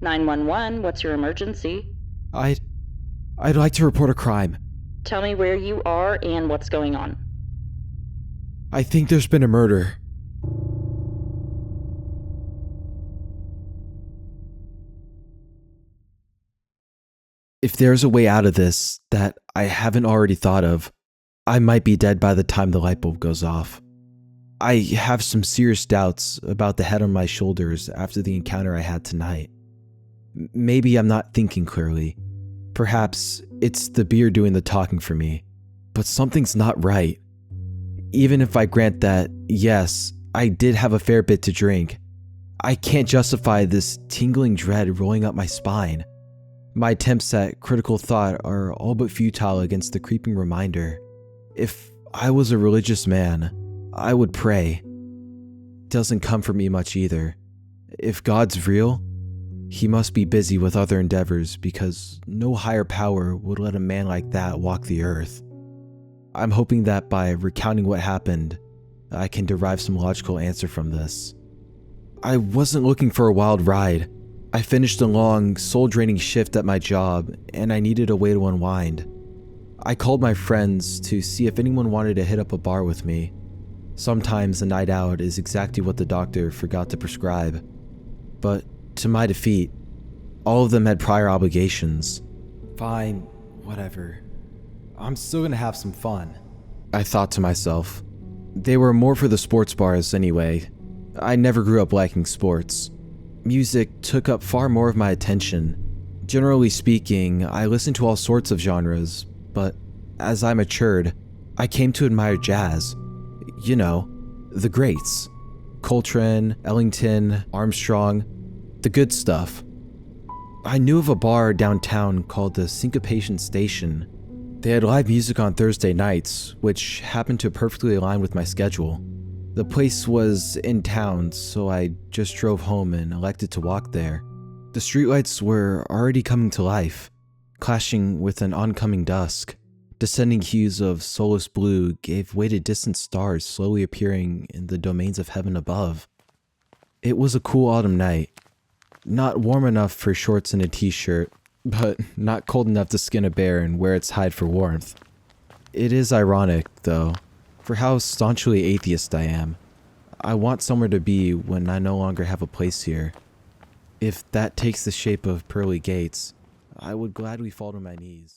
"911, what's your emergency?" I'd like to report a crime. "Tell me where you are and what's going on." I think there's been a murder. If there's a way out of this that I haven't already thought of, I might be dead by the time the light bulb goes off. I have some serious doubts about the head on my shoulders after the encounter I had tonight. Maybe I'm not thinking clearly. Perhaps it's the beer doing the talking for me, but something's not right. Even if I grant that, yes, I did have a fair bit to drink, I can't justify this tingling dread rolling up my spine. My attempts at critical thought are all but futile against the creeping reminder. If I was a religious man, I would pray. Doesn't comfort me much either. If God's real, he must be busy with other endeavors because no higher power would let a man like that walk the earth. I'm hoping that by recounting what happened, I can derive some logical answer from this. I wasn't looking for a wild ride. I finished a long, soul-draining shift at my job, and I needed a way to unwind. I called my friends to see if anyone wanted to hit up a bar with me. Sometimes a night out is exactly what the doctor forgot to prescribe. But to my defeat, all of them had prior obligations. Fine, whatever. I'm still gonna have some fun, I thought to myself. They were more for the sports bars anyway. I never grew up liking sports. Music took up far more of my attention. Generally speaking, I listened to all sorts of genres, but as I matured, I came to admire jazz. You know, the greats. Coltrane, Ellington, Armstrong, the good stuff. I knew of a bar downtown called the Syncopation Station. They had live music on Thursday nights, which happened to perfectly align with my schedule. The place was in town, so I just drove home and elected to walk there. The streetlights were already coming to life, clashing with an oncoming dusk. Descending hues of soulless blue gave way to distant stars slowly appearing in the domains of heaven above. It was a cool autumn night. Not warm enough for shorts and a t-shirt, but not cold enough to skin a bear and wear its hide for warmth. It is ironic, though, for how staunchly atheist I am. I want somewhere to be when I no longer have a place here. If that takes the shape of pearly gates, I would gladly fall to my knees.